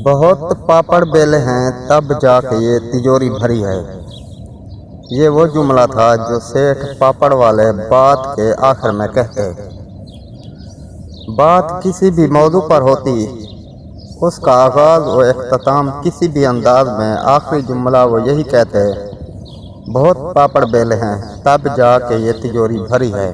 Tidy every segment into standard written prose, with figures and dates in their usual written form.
بہت پاپڑ بیلے ہیں تب جا کے یہ تجوری بھری ہے۔ یہ وہ جملہ تھا جو سیٹھ پاپڑ والے بات کے آخر میں کہتے۔ بات کسی بھی موضوع پر ہوتی، اس کا آغاز و اختتام کسی بھی انداز میں، آخری جملہ وہ یہی کہتے، بہت پاپڑ بیلے ہیں تب جا کے یہ تجوری بھری ہے۔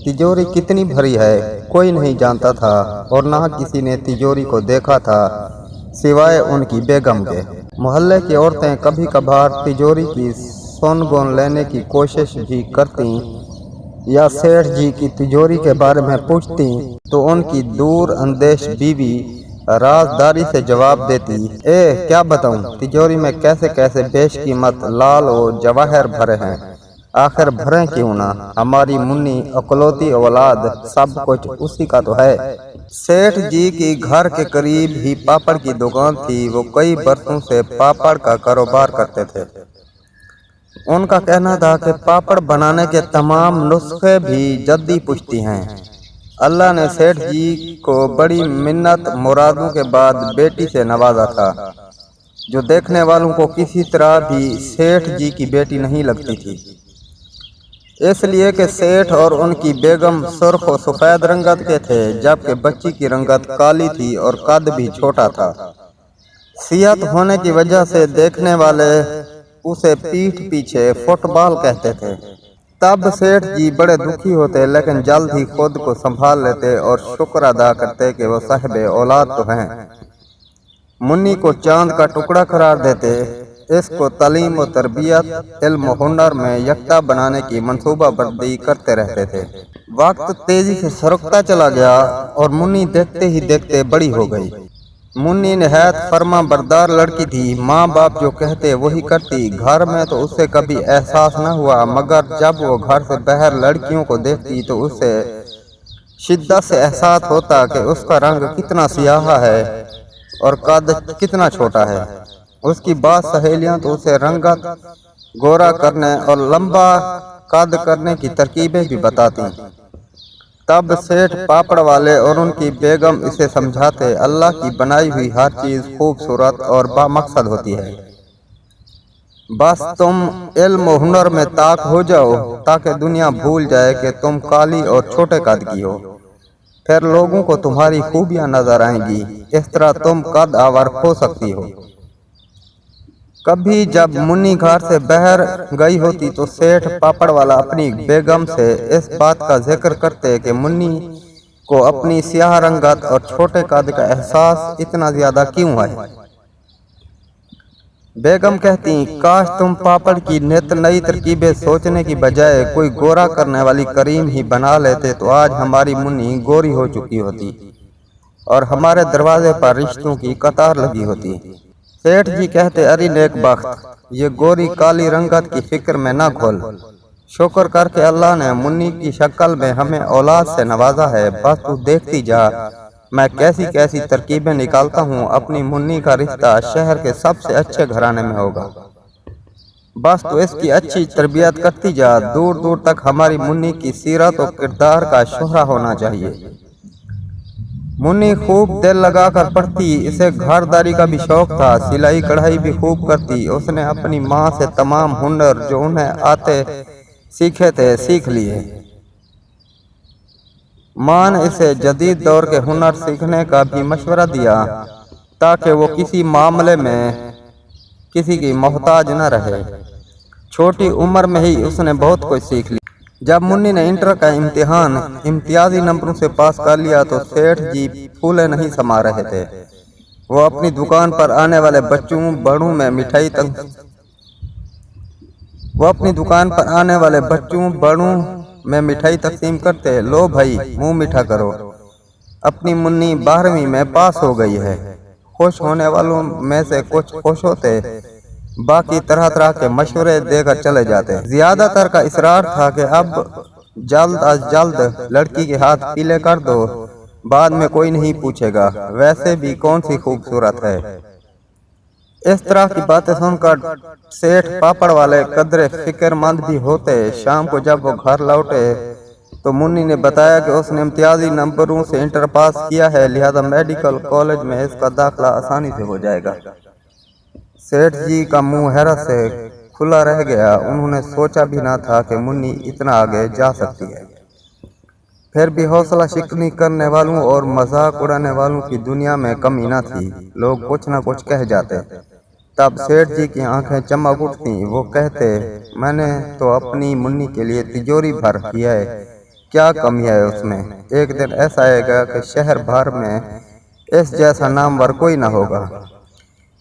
تجوری کتنی بھری ہے کوئی نہیں جانتا تھا، اور نہ کسی نے تجوری کو دیکھا تھا سوائے ان کی بیگم کے۔ محلے کی عورتیں کبھی کبھار تجوری کی سن گن لینے کی کوشش بھی کرتیں یا سیٹھ جی کی تجوری کے بارے میں پوچھتیں تو ان کی دور اندیش بیوی رازداری سے جواب دیتی، کیا بتاؤں، تجوری میں کیسے کیسے بیش قیمت لال و جواہر بھرے ہیں، آخر بھریں کیوں نہ، ہماری منی اکلوتی اولاد، سب کچھ اسی کا تو ہے۔ سیٹھ جی کی گھر کے قریب ہی پاپڑ کی دکان تھی، وہ کئی برسوں سے پاپڑ کا کاروبار کرتے تھے۔ ان کا کہنا تھا کہ پاپڑ بنانے کے تمام نسخے بھی جدی پشتی ہیں۔ اللہ نے سیٹھ جی کو بڑی منت مرادوں کے بعد بیٹی سے نوازا تھا، جو دیکھنے والوں کو کسی طرح بھی سیٹھ جی کی بیٹی نہیں لگتی تھی، اس لیے کہ سیٹھ اور ان کی بیگم سرخ و سفید رنگت کے تھے، جبکہ بچی کی رنگت کالی تھی اور قد بھی چھوٹا تھا۔ سیاہت ہونے کی وجہ سے دیکھنے والے اسے پیٹھ پیچھے فٹ بال کہتے تھے۔ تب سیٹھ جی بڑے دکھی ہوتے، لیکن جلد ہی خود کو سنبھال لیتے اور شکر ادا کرتے کہ وہ صاحب اولاد تو ہیں۔ منی کو چاند کا ٹکڑا قرار دیتے، اس کو تعلیم و تربیت، علم و ہنر میں یکتا بنانے کی منصوبہ بندی کرتے رہتے تھے۔ وقت تیزی سے سرکتا چلا گیا اور منی دیکھتے ہی دیکھتے بڑی ہو گئی۔ منی نہایت فرما بردار لڑکی تھی، ماں باپ جو کہتے وہی کرتی۔ گھر میں تو اسے کبھی احساس نہ ہوا، مگر جب وہ گھر سے باہر لڑکیوں کو دیکھتی تو اسے شدت سے احساس ہوتا کہ اس کا رنگ کتنا سیاہ ہے اور قد کتنا چھوٹا ہے۔ اس کی بعض سہیلیاں تو اسے رنگت گورا کرنے اور لمبا قد کرنے کی ترکیبیں بھی بتاتی۔ تب سیٹھ پاپڑ والے اور ان کی بیگم اسے سمجھاتے، اللہ کی بنائی ہوئی ہر چیز خوبصورت اور بامقصد ہوتی ہے، بس تم علم و ہنر میں طاق ہو جاؤ تاکہ دنیا بھول جائے کہ تم کالی اور چھوٹے قد کی ہو، پھر لوگوں کو تمہاری خوبیاں نظر آئیں گی، اس طرح تم قد آور ہو سکتی ہو۔ کبھی جب منی گھر سے باہر گئی ہوتی تو سیٹھ پاپڑ والا اپنی بیگم سے اس بات کا ذکر کرتے کہ منی کو اپنی سیاہ رنگت اور چھوٹے قد کا احساس اتنا زیادہ کیوں ہے؟ بیگم کہتی، کاش تم پاپڑ کی نت نئی ترکیبیں سوچنے کی بجائے کوئی گورا کرنے والی کریم ہی بنا لیتے تو آج ہماری منی گوری ہو چکی ہوتی اور ہمارے دروازے پر رشتوں کی قطار لگی ہوتی۔ سیٹھ جی کہتے، ارے نیک بخت، یہ گوری کالی رنگت کی فکر میں نہ گھل، شکر کر کے اللہ نے منی کی شکل میں ہمیں اولاد سے نوازا ہے، بس تو دیکھتی جا میں کیسی کیسی ترکیبیں نکالتا ہوں، اپنی منی کا رشتہ شہر کے سب سے اچھے گھرانے میں ہوگا، بس تو اس کی اچھی تربیت کرتی جا، دور دور تک ہماری منی کی سیرت و کردار کا شہرہ ہونا چاہیے۔ منی خوب دل لگا کر پڑھتی، اسے گھرداری کا بھی شوق تھا، سلائی کڑھائی بھی خوب کرتی، اس نے اپنی ماں سے تمام ہنر جو انہیں آتے سیکھے تھے سیکھ لیے۔ ماں نے اسے جدید دور کے ہنر سیکھنے کا بھی مشورہ دیا تاکہ وہ کسی معاملے میں کسی کی محتاج نہ رہے۔ چھوٹی عمر میں ہی اس نے بہت کچھ سیکھ لیا۔ جب منی نے انٹر کا امتحان امتیازی نمبروں سے پاس کر لیا تو سیٹھ جی پھولے نہیں سما رہے تھے، وہ اپنی دکان پر آنے والے بچوں بڑوں میں مٹھائی تقسیم کرتے، لو بھائی منہ میٹھا کرو، اپنی منی 12ویں میں پاس ہو گئی ہے۔ خوش ہونے والوں میں سے کچھ خوش ہوتے، باقی طرح طرح کے مشورے دے کر چلے جاتے۔ زیادہ تر کا اصرار تھا کہ اب جلد از جلد لڑکی کے ہاتھ پیلے کر دو، بعد میں کوئی نہیں پوچھے گا، ویسے بھی کون سی خوبصورت ہے۔ اس طرح کی باتیں سن کر سیٹھ پاپڑ والے قدرے فکر مند بھی ہوتے۔ شام کو جب وہ گھر لوٹے تو منی نے بتایا کہ اس نے امتیازی نمبروں سے انٹر پاس کیا ہے، لہذا میڈیکل کالج میں اس کا داخلہ آسانی سے ہو جائے گا۔ سیٹھ جی کا منہ حیرت سے کھلا رہ گیا، انہوں نے سوچا بھی نہ تھا کہ منی اتنا آگے جا سکتی ہے۔ پھر بھی حوصلہ شکنی کرنے والوں اور مذاق اڑانے والوں کی دنیا میں کمی نہ تھی، لوگ کچھ نہ کچھ کہہ جاتے۔ تب سیٹھ جی کی آنکھیں چمک اٹھتیں، وہ کہتے، میں نے تو اپنی منی کے لیے تجوری بھر کی ہے، کیا کمی ہے اس میں؟ ایک دن ایسا آئے گا کہ شہر بھر میں اس جیسا نامور کوئی نہ ہوگا۔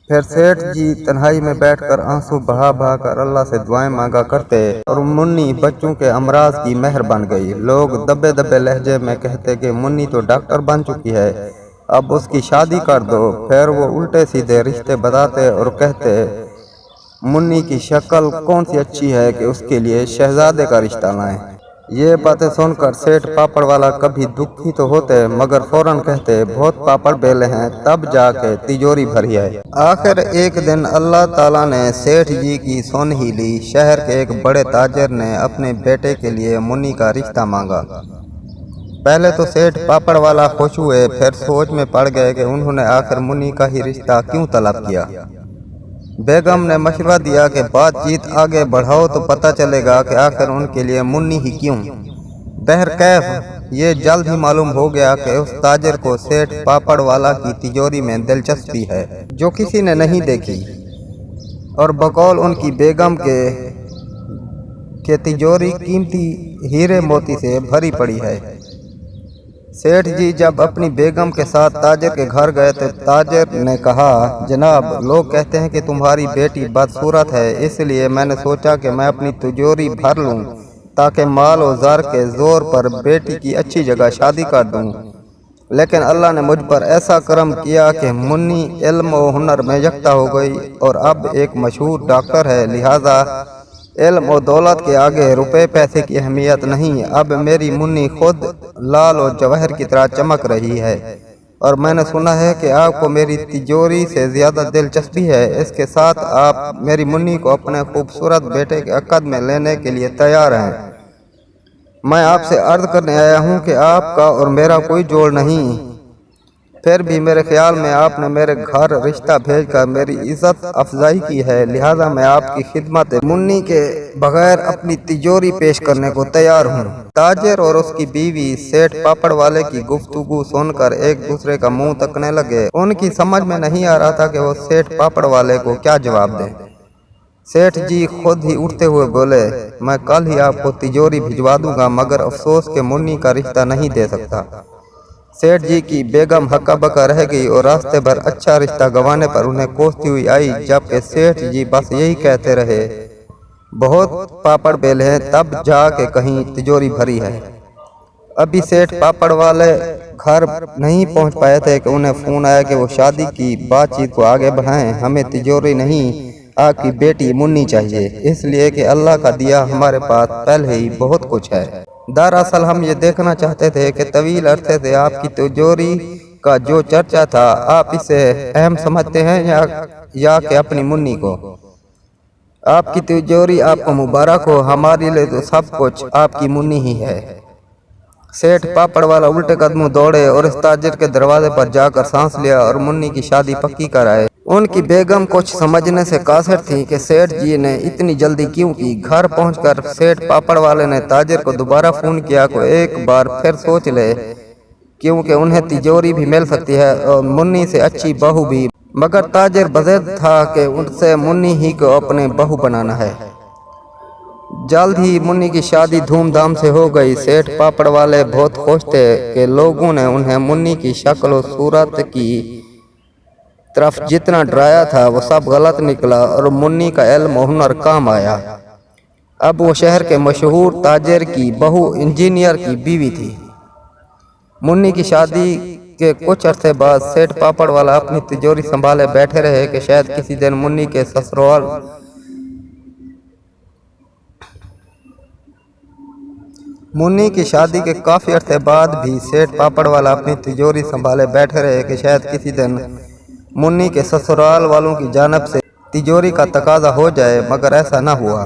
پھر سیٹھ جی تنہائی میں بیٹھ کر آنسو بہا بہا کر اللہ سے دعائیں مانگا کرتے، اور منی بچوں کے امراض کی مہر بن گئی۔ لوگ دبے دبے لہجے میں کہتے کہ منی تو ڈاکٹر بن چکی ہے، اب اس کی شادی کر دو۔ پھر وہ الٹے سیدھے رشتے بتاتے اور کہتے، منی کی شکل کون سی اچھی ہے کہ اس کے لیے شہزادے کا رشتہ لائیں۔ یہ باتیں سن کر سیٹھ پاپڑ والا کبھی دکھی تو ہوتے، مگر فوراً کہتے، بہت پاپڑ بیلے ہیں، تب جا کے تجوری بھری ہے۔ آخر ایک دن اللہ تعالیٰ نے سیٹھ جی کی سن ہی لی۔ شہر کے ایک بڑے تاجر نے اپنے بیٹے کے لیے منی کا رشتہ مانگا۔ پہلے تو سیٹھ پاپڑ والا خوش ہوئے، پھر سوچ میں پڑ گئے کہ انہوں نے آخر منی کا ہی رشتہ کیوں طلب کیا۔ بیگم نے مشورہ دیا کہ بات چیت آگے بڑھاؤ تو پتہ چلے گا کہ آخر ان کے لیے منی ہی کیوں۔ بہرکیف یہ جلد ہی معلوم ہو گیا کہ اس تاجر کو سیٹھ پاپڑ والا کی تجوری میں دلچسپی ہے، جو کسی نے نہیں دیکھی، اور بقول ان کی بیگم کے تجوری قیمتی ہیرے موتی سے بھری پڑی ہے۔ سیٹھ جی جب اپنی بیگم کے ساتھ تاجر کے گھر گئے تو تاجر نے کہا، جناب، لوگ کہتے ہیں کہ تمہاری بیٹی بدصورت ہے، اس لیے میں نے سوچا کہ میں اپنی تجوری بھر لوں تاکہ مال و زر کے زور پر بیٹی کی اچھی جگہ شادی کر دوں۔ لیکن اللہ نے مجھ پر ایسا کرم کیا کہ منی علم و ہنر میں یکتا ہو گئی اور اب ایک مشہور ڈاکٹر ہے، لہذا علم و دولت کے آگے روپے پیسے کی اہمیت نہیں۔ اب میری منی خود لال و جوہر کی طرح چمک رہی ہے، اور میں نے سنا ہے کہ آپ کو میری تجوری سے زیادہ دلچسپی ہے۔ اس کے ساتھ آپ میری منی کو اپنے خوبصورت بیٹے کے عقد میں لینے کے لیے تیار ہیں۔ میں آپ سے عرض کرنے آیا ہوں کہ آپ کا اور میرا کوئی جوڑ نہیں، پھر بھی میرے خیال میں آپ نے میرے گھر رشتہ بھیج کر میری عزت افزائی کی ہے، لہذا میں آپ کی خدمت منی کے بغیر اپنی تجوری پیش کرنے کو تیار ہوں۔ تاجر اور اس کی بیوی سیٹھ پاپڑ والے کی گفتگو سن کر ایک دوسرے کا منہ تکنے لگے۔ ان کی سمجھ میں نہیں آ رہا تھا کہ وہ سیٹھ پاپڑ والے کو کیا جواب دیں۔ سیٹھ جی خود ہی اٹھتے ہوئے بولے، میں کل ہی آپ کو تجوری بھجوا دوں گا، مگر افسوس کہ منی کا رشتہ نہیں دے سکتا۔ سیٹھ جی کی بیگم ہکا بکا رہ گئی اور راستے بھر اچھا رشتہ گنوانے پر انہیں کوستی ہوئی آئی، جبکہ سیٹھ جی بس یہی کہتے رہے، بہت پاپڑ بیلے ہیں، تب جا کے کہیں تجوری بھری ہے۔ ابھی سیٹھ پاپڑ والے گھر نہیں پہنچ پائے تھے کہ انہیں فون آیا کہ وہ شادی کی بات چیت کو آگے بڑھائیں، ہمیں تجوری نہیں، آپ کی بیٹی منی چاہیے، اس لیے کہ اللہ کا دیا ہمارے پاس پہلے ہی بہت کچھ ہے۔ دراصل ہم یہ دیکھنا چاہتے تھے کہ طویل عرصے سے آپ کی تجوری کا جو چرچا تھا، آپ اسے اہم سمجھتے ہیں یا کہ اپنی منی کو؟ آپ کی تجوری آپ کو مبارک ہو، ہمارے لیے تو سب کچھ آپ کی منی ہی ہے۔ سیٹھ پاپڑ والا الٹے قدموں دوڑے اور اس تاجر کے دروازے پر جا کر سانس لیا اور منی کی شادی پکی کر آئے۔ ان کی بیگم کچھ سمجھنے سے قاصر تھی کہ سیٹھ جی نے اتنی جلدی کیوں کی۔ گھر پہنچ کر سیٹھ پاپڑ والے نے تاجر کو دوبارہ فون کیا کہ ایک بار پھر سوچ لے، کیونکہ انہیں تجوری بھی مل سکتی ہے اور منی سے اچھی بہو بھی، مگر تاجر بضد تھا کہ ان سے منی ہی کو اپنے بہو بنانا ہے۔ جلد ہی منی کی شادی دھوم دھام سے ہو گئی۔ سیٹھ پاپڑ والے بہت خوش تھے کہ لوگوں نے انہیں منی کی شکل و صورت کی طرف جتنا ڈرایا تھا وہ سب غلط نکلا اور منی کا علم و ہنر کام آیا۔ اب وہ شہر کے مشہور تاجر کی بہو انجینئر کی بیوی تھی۔ منی کی شادی کے کچھ عرصے بعد سیٹھ پاپڑ والا اپنی تجوری سنبھالے بیٹھے رہے کہ شاید کسی دن منی کے سسرال منی کی شادی کے کافی عرصے بعد بھی سیٹھ پاپڑ والا اپنی تجوری سنبھالے بیٹھے رہے کہ شاید کسی دن منی کے سسرال والوں کی جانب سے تجوری کا تقاضا ہو جائے، مگر ایسا نہ ہوا۔